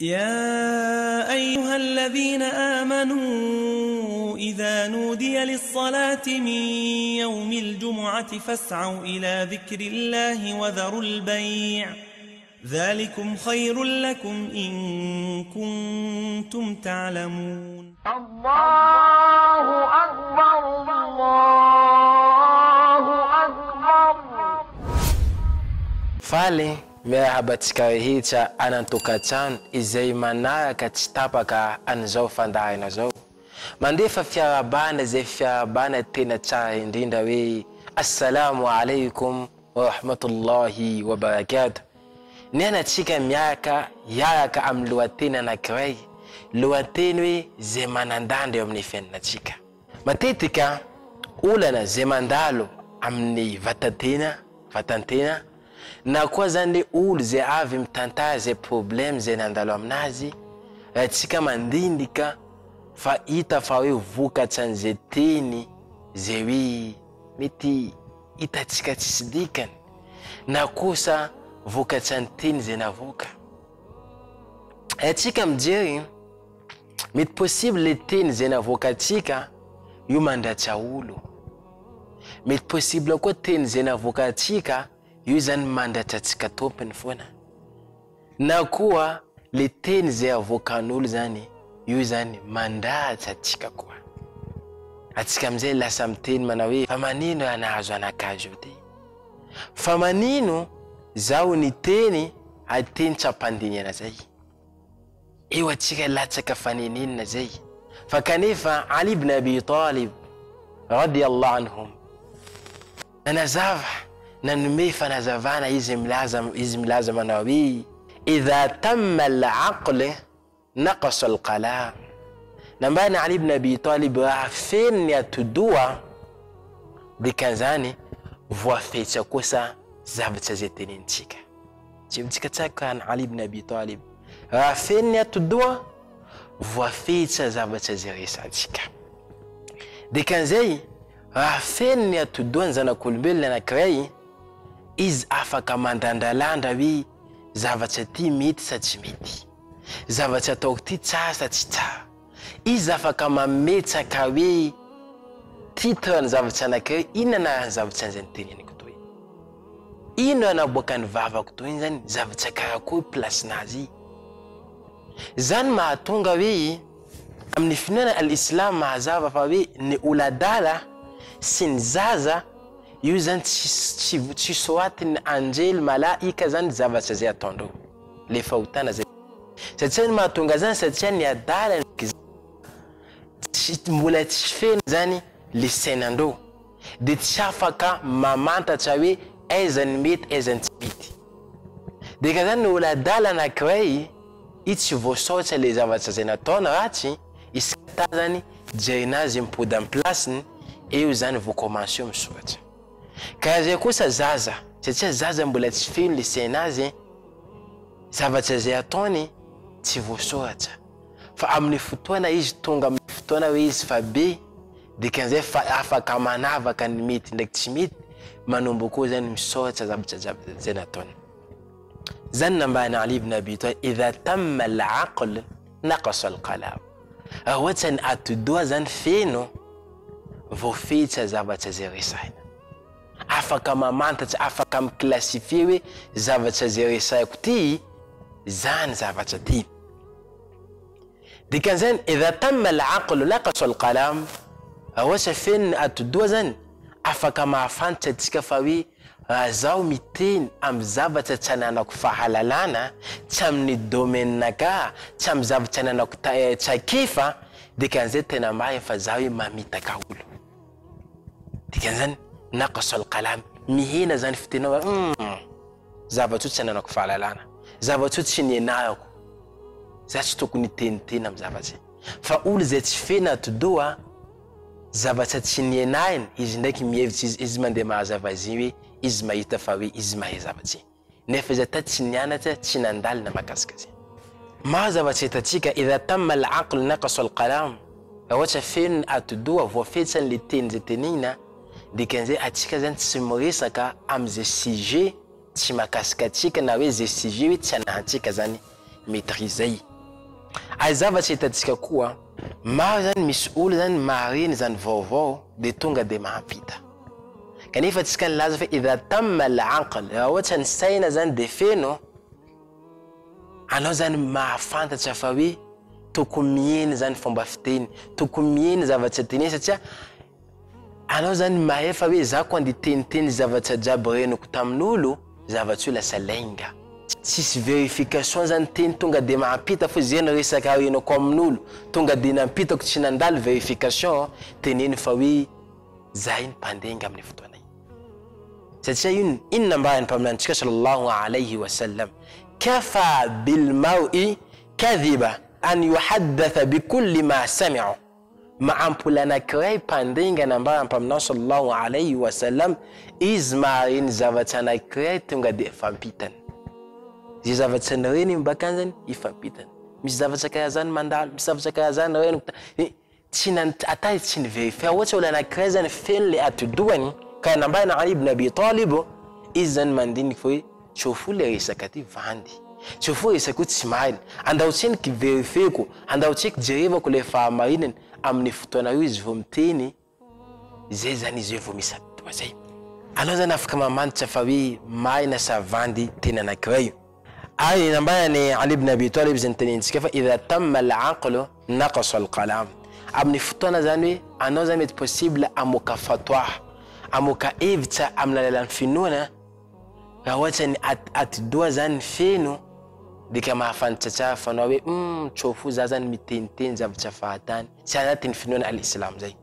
يا أيها الذين آمنوا إذا نودي للصلاة من يوم الجمعة فاسعوا إلى ذكر الله وذروا البيع ذلكم خير لكم إن كنتم تعلمون. الله أكبر الله أكبر. Fale miarahabatsika rehetra anantokatrano izay manaraka tsy tapaka an'izao fandaharana zao. Mandefa fiarabana zay fiarabana tena tsara indrindra hoe assalamu alaikum wa rahmatullahi wa barakatuh. Nianatsika miaraka amin'ny lohateny anankiray, lohateny hoe zay manandandry eo amin'ny fiainatsika. Matetika olana zay mandalo amin'ny vatantena na koa zany olo zay avy mitantara zay problème zay nandalo aminazy, ratsika mandindika fa hita fa hoe vokatra an'izay teny zay hoe mety hitatsika tsisy dikany, na kosa vokatra ny teny zay navoka. Ratsika mijery mety possible le teny zay navoka atsika io mandratsa olo, mety possible koa teny zay navoka atsika io zany mandratra tsika tompony foana, na koa le teny zay avokan'olo zany io zany mandratra atsika koa. Atsika amizay lasa miteny mana hoe fa manino anahazo anakazo io ty, fa manino zaho ny teny ateny tsapandiniana zay. Eo atsika latsaka faneninina zay. Fa kanefa Ali ibn Abi Talib radiyallahu anhum nanazava nanome fanazavana izy milaza manao hoe idha tamma al-aql naqasa al-qalam. Nambana Ali ibn Abi Talib afeny atodoa dikanzany voafetra kosa zavatra zay tenintsika. Tsika tsaka Ali ibn Abi Talib afeny atodoa voafetra zavatra zay resatsika. Dikanzay afeny atodoa ny zanak'olombelona anankiray, izy afaka mandandralandra hoe zavatra ty mety sa tsy mety, zavatra ataoko ty tsara sa tsy tsara. Izy afaka mametsaka hoe titre ny zavatra anankiray, inona ny zavatra an'izay noteneniko toy, ino anaboaka ny vavako toy zany, zavatra karakory plasinazy. Zany mahatonga hoe amin'ny finoana al-Islam mahazava fa hoe ny oladala sy ny zaza io zany tsy soatiny anjely malaika zany zavatra zay ataondreo, le fahotana zay. Satria ny mahatonga zany satria ny adala mbola tsy feny zany le sainandreo, de tsy afaka mamantatra hoe aiza ny mety aiza ny tsy mety. De ka zany ny oladala anankiray i tsy voasaotra le zavatra zay nataona ratsy, iskata zany jerinazy mipody amin'ny plasiny, eo zany voakomansio misoratra. Ka zay kosa zaza, satria zaza mbola tsy feno le sainazy, zavatra zay ataony tsy voasoratra. Fa amin'ny fotoana izy tonga amin'ny fotoana hoe izy fa be, dikan'izay fa afaka manavaka ny mety ndraiky tsy mety, manomboka koa zany misoratra zavatra zay nataony. Zany nambana Ali ibn Abi Talib idha tamma al-aql naqasa al-qalam. Ohatra ny atodoa zany feno voafetra zavatra zay resaina, afaka mamantatra, afaka miklasifie hoe zavatra zay resaiko ty zany zavatra ty. Dikan'izany idha tamma al-aql naqasa al-qalam, ohatra feno atodoa zany afaka mahafantatra atsika fa hoe zaho miteny amin'ny zavatra tsy ananako fahalalana, tsy amin'ny domaine-naka, tsy amin'ny zavatra ananako tsakefa, dikan'izay tena marina fa zaho hoe mamitaka olo. Dikan'izany naqasa al-qalam, mihena zany fitenao zavatra tsy ananako fahalalana, zavatra tsy nienahako, za tsy tokony teniteny amin'ny zavatra. Fa olo zay tsy fena atodoa zavatra tsy nienahiny, izy ndraiky mihevitra izy mandeha mahazava azy hoe izy mahita fa hoe izy mahay zavatra, nefa izy ata tsy nianatra, tsy nandalina makasika azy. Maro zavatra hitatsika idha tamma al-aql naqasa al-qalam, ohatra feno atodoa voafetra le teny zay tenina, dikan'izay atsika zany tsy miresaka amin'izay sujet tsy makasika atsika, na hoe zay sujet hoe tsy anahantsika zany maîtrisay. Azavatsy hitantsika koa maro zany misy olo zany mariny zany vaovao de tonga de mahampita. Kanefa tsika nilaza fa idha tamma al-aql, raha ohatra ny saina zany de feno, anao zany mahafantatra fa hoe tokony mieny zany fomba fiteny, tokony mieny zavatra teny satria anao zany mahay fa hoe za ko andeha teniteny zavatra jiaby reniko tamin'olo, zavatra io lasa lainga. Tsisy vérification zany teny tonga de mahampita fo zeny resaka renako amin'olo, tonga de nampitako tsy nandalo vérification, teneny fa hoe za iny mpandenga amin'ny fotoana iny. Satria ino nambarany mpaminantsika sallallahu alayhi wa sallam, kafa bil mar'i kadhiba an yuhaddatha bikulli ma sami'u. Maampula anankiray mpandenga nambarany mpaminao sallallahu alayhi wa sallam, izy mariny zavatra anankiray tonga de fampitany. Zay zavatra nireny mbakany zany ifampitany. Misy zavatra karaha zany mandalo, misy zavatra karaha zany reniko ata tsy niverify. Ohatra olo anankiray zany feno le atidohany ka nambarana Ali ibn Abi Talib, izy zany mandiniky fa hoe tsofo le resaka ty vandy, tsofo resaka tsy mariny, andao tseniky verifeko, andao tseky jerevako le fahamarinany amin'ny fotoana io izy vao miteny, zay zany izy vao misy atidoha zay. Anao zany afaka mamantatra fa hoe marina sa vandy tena anankiray. Ay nambarany Ali ibn Abi Talib zany tenentsika fa idha tamma al-aql naqasa al-qalam. Amin'ny fotoana zany hoe anao zany mety possible amoka fatwa, amoka hevitra amin'ny alalan'ny finoana, raha ohatra ny atidoha zany feno de ka mahafantatra tsara fa anao hoe tsofo za zany miteniteny zavatra fahatany, tsy anatin'ny finoana al-Islam zay.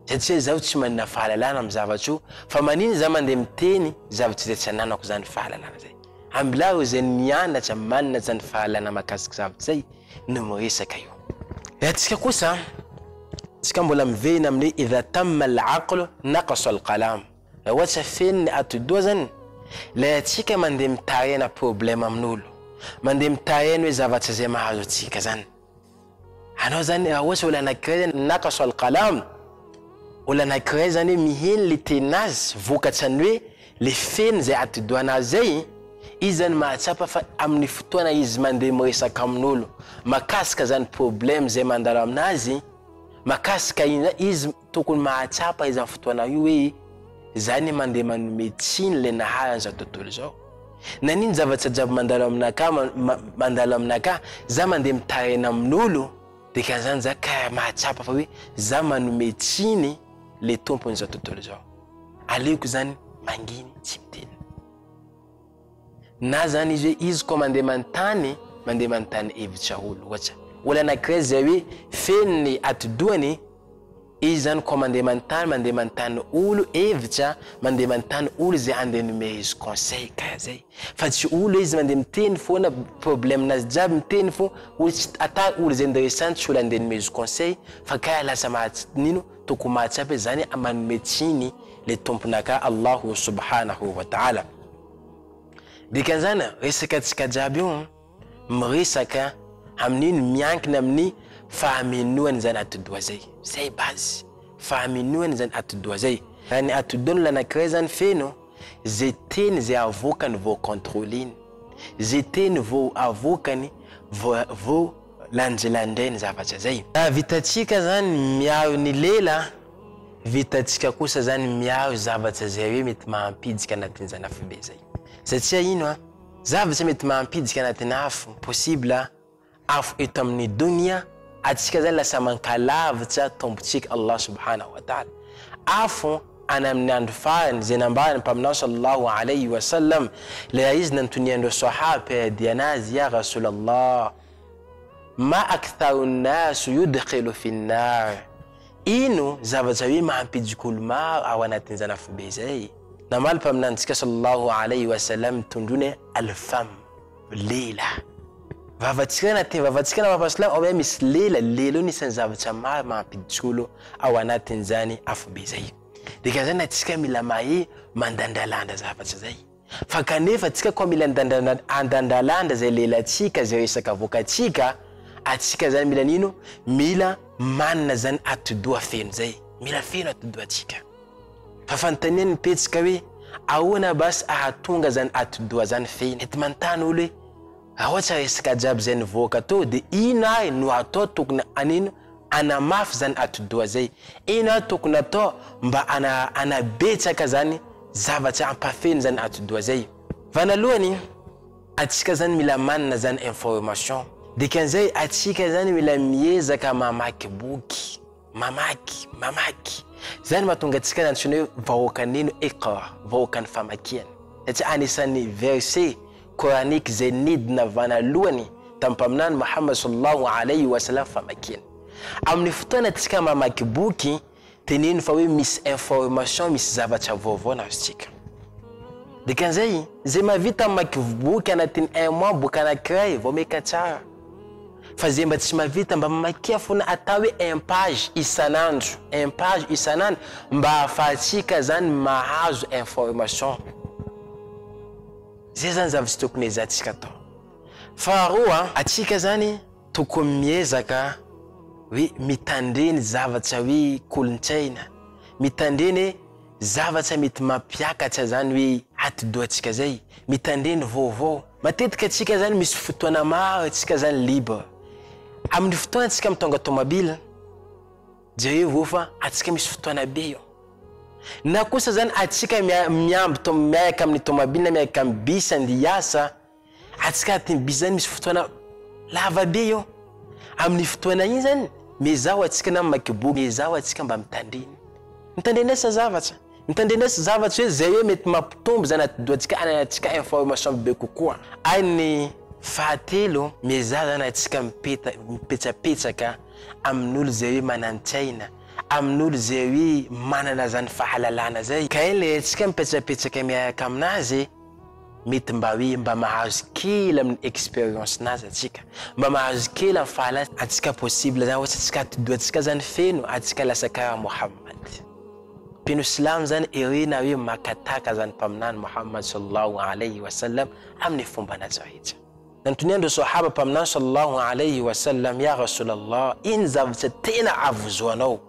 Satria zaho tsy manana fahalalana amin'ny zavatra io, fa maniny za mandeha miteny zavatra zay tsy ananako zany fahalalana zay. Ambilao zay mianatra manana zany fahalalana makasika zavatra zay no miresaka io. Ratsika kosa tsika mbola mivena amin'ny idha tamma al-aql naqasa al-qalam. Raha ohatra feno ny atidoha zany, la tsika mandeha mitarena problème amin'olo, mandeha mitarena hoe zavatra zay mahazo atsika zany. Anao zany raha ohatra olo anankiray zany naqasa al-qalam, olo anankiray zany miheny le tenazy vokatrany hoe le feno zay atidohanazy zay, izy zany mahatsapa fa amin'ny fotoana izy mandeha miresaka amin'olo makasika zany problème zay mandalo aminazy, makasika izy tokony mahatsapa izy amin'ny fotoana io hoe zany mandeha manome tsiny le naharany zao tontolo zao. Naniny zavatra jiaby mandalo aminaka, za mandeha mitarena amin'olo, de ka zany za ka mahatsapa fa hoe za manome tsiny le tompony zao tontolo zao. Aleoko zany manginy tsy miteny. Na zany izy hoe izy ko mandeha manontany hevitra olo. Ohatra olo anankiray zay hoe feno ny atidohany, izy zany ko mandeha manontany olo hevitra, mandeha manontany olo zay andeha nomera izy conseil karaha zay. Fa tsy olo izy mandeha miteny foana problème nazy jiaby miteny fo, olo tsy ata olo zay interesant tsy olo andeha nomera izy conseil, fa karaha lasa nino tokony mahatsapa zany manome tsiny le tomponaka Allahu subhanahu wa ta'ala. Dikanzana resaka tsika jiaby io miresaka amin'iny miankina amin'ny fahamenoany zany atidoha zay. Zay base, fahamenoany zany atidoha zay. Raha ny atidohany anankiray zany feno, zay teny zay avokany vao contrôleny, zay teny vao avokany vao lanjelandrainy zavatra zay. Vitatsika zany miaro ny lela, vitatsika kosa zany miaro zavatra zay hoe mety mahampidika anatin'ny zany afobe zay. Satria ino zavatra mety mahampidika anatin'ny afo, possible afo eto amin'ny dunia, atsika zany lasa mankalavitra tombotsika Allah subhanahu wa ta'ala. Afo ana amin'ny andro farany zay nambarany mpaminao sallallahu alayhi wa sallam, la izy nantoniandreo sahaba dia anazy, ya Rasulallah, ma aktharu nasu yudkhilu fi an-nar. Ino zavatra hoe mahampidika olo maro ao anatin'ny zany afobe zay. Namala mpaminantsika sallallahu alayhi wa sallam tondrony al-fam, lela. Vavatsika na mapaslam ao misy lela nisan'ny zavatra maro mahampidika olo ao anatin'ny zany afobe zay. Dika zany atsika mila mahay mandandalanda zavatra zay. Fa kanefa atsika ko mila andandalanda zay lelantsika zay resaka vokatsika, atsika zany mila nino? Mila manana zany atidoha feno zay. Mila feno atidoha atsika. Fa fantaniany petsika hoe ahoana bas ahatonga zany atidoha zany feno. Ety mantany olo hoe Awatsa resaka jiaby zay nivoaka atao de ina no atao tokony anino anamafy zany atodoa zay. Ina tokony atao mba anabetsaka zany zavatra ampafeny zany atodoa zay. Vanalohany atsika zany mila manana zany information. Dikan'izay atsika zany mila miezaka mamaky boky. Mamaky. Zany mahatonga atsika nantsona hoe vahoaka nino iqra, vahoaka ny famakiana. Satria anisan'ny verset coranique zay nidina vanalohany tampaminany Muhammad sallallahu alayhi wa sallam famakiana. Amin'ny fotoana atsika mamaky boky teneno fa hoe misy information, misy zavatra vaovao nazotsika. Dikan'izay zay mavita mamaky boky anatin'ny 1 mois boky anankiray vao meka tsara. Fa zay mba tsy mavita mba mamakia fona atao hoe 1 page isanandro, 1 page isanandro mba ahafahantsika zany mahazo information. Zay zany zavatra tokony ezatsika atao. Faharoa atsika zany tokony miezaka hoe mitandreny zavatra hoe kolontsaina, mitandreny zavatra mety mampiakatra zany hoe atidoatsika zay, mitandreny vaovao. Matetika atsika zany misy fotoana maro atsika zany libre. Amin'ny fotoana atsika mitonga tomobile jereo fa atsika misy fotoana be io. Na kosa zany atsika miamby miaraka amin'ny tomobile miaraka amin'ny bus andiasa, atsika atin'ny bus zany misy fotoana lava be io. Amin'ny fotoana iny zany mezao atsika na mamaky boky, mezao atsika mba mitandrenesa zavatra. Mitandrenesa zavatra hoe zay hoe mety mampitombo zany atidoatsika ananatsika information be kokoa. Any fahatelo mezao zany atsika mipetsapetsaka amin'olo zay hoe manantsaina, amin'olo zay hoe manana zany fahalalana zay. Ka ile atsika mipetsapetsaka miaraka aminazy mety mba mahazo kely amin'ny experience nazy atsika, mba mahazo kely amin'ny fahalalana atsika possible zany ohatsy atsika atidoatsika zany feno atsika lasa karaha Muhammad. Pino Islam zany irena hoe makataka zany mpaminany Muhammad sallallahu alayhi wa sallam amin'ny fomba nazy rehetra. Nantoniandro sahaba mpaminany sallallahu alayhi wa sallam, ya Rasulallah, iny zavatra tena avozoanao,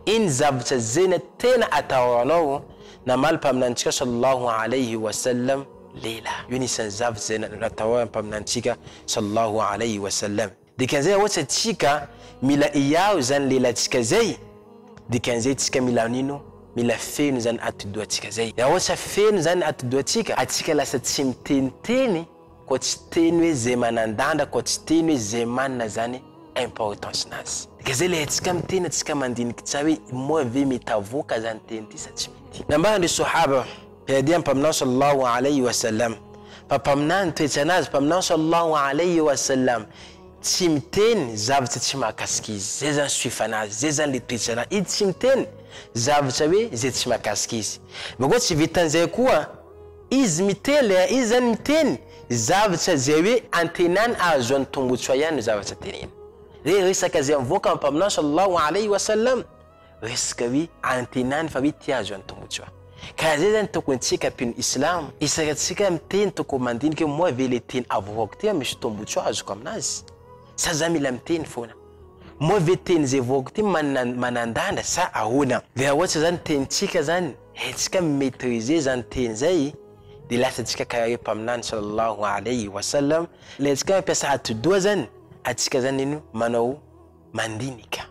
iny zavatra zena tena atahoranao. Namaly mpaminantsika sallallahu alayhi wa sallam, lela. Io nisan'ny zavatra zena atahoran mpaminantsika sallallahu alayhi wa sallam. Dikan'izay ohatsy atsika mila iao zany lelantsika zay, dikan'izay atsika mila nino mila feno zany atidoatsika zay. Ya ohatsy feno zany atidoatsika atsika lasa tsy miteniteny ko tsy teny hoe zay manandanda, ko tsy teny hoe zay manana zany importance nazy. Dikan'izay le atsika miteny atsika mandiniky tsara hoe moa ve metavoka zany teny ty sa tsy mety. Nambara sahaba piadia mpaminao sallallahu alayhi wa sallam, pampaminany toetra nazy mpaminao sallallahu alayhi wa sallam tsy miteny zavatra tsy mahakasiky izy. Zay zany suifa nazy, zay zany le toetra nazy. Izy tsy miteny zavatra hoe zay tsy mahakasiky izy. Mako tsy vitan'izay koa izy mitely, izy zany miteny zavatra zay hoe antenany azo any tombotsoa ihany zavatra teneny. Resaka zay mivoaka mpaminao sallallahu alayhi wa sallam, resaka hoe antenany fa hoe ty azo any tombotsoa. Ka zay zany tokony tsika pino Islam isakatsika miteny tokony mandiniky moa ve le teny avoaka ty misy tombotsoa azoko aminazy, sa za mila miteny foana. Moa ve teny zay voaka ty manandanda sa ahoana. Ve ohatsy zany tenitsika zany tsika maîtriser zany teny zay, de lasa tsika karaha hoe mpaminany sallallahu alayhi wa sallam. Le tsika mampiasa atidoa zany atsika zany ino manao mandinika.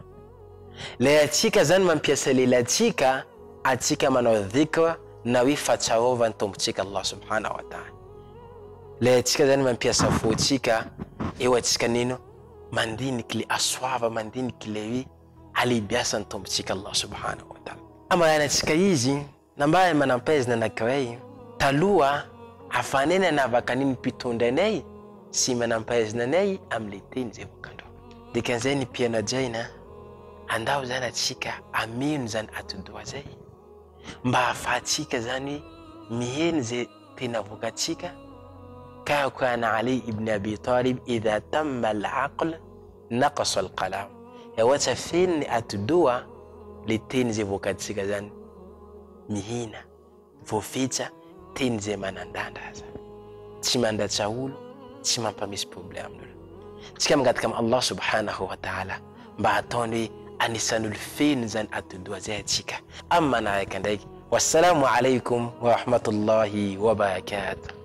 Le atsika zany mampiasa lelantsika atsika manao dhikra na hoe fahatsiarovany tombotsika Allah subhanahu wa ta'ala. Le atsika zany mampiasa fotsika eo atsika nino mandiniky le asoava, mandiniky le hoe alebiasany tombotsika Allah subhanahu wa ta'ala. Amarana atsika izy nambara manampaizina anankiray taloha afanena navaka niny mpitondranay sy manampaizina anay am'le teny zay vokandro. Dikan'izay ny mpianajaina andao zany atsika ameno zany atidoa zay mba ahafahantsika zany miheny zay tena vokatsika. كان علي ابن أبي طالب إذا تم العقل نقص القلم. يا وتفين أتدوا لتنزي فوكاتسي كذا مهينة فوفيتا تنزي مناندان هذا تشماندا تشاول تشمان باميس بروبليم دول تشكام قد كم الله سبحانه وتعالى بعتوني أنسان الفين زن أتدوا زيتشيكا أما نايكا والسلام عليكم ورحمة الله وبركاته.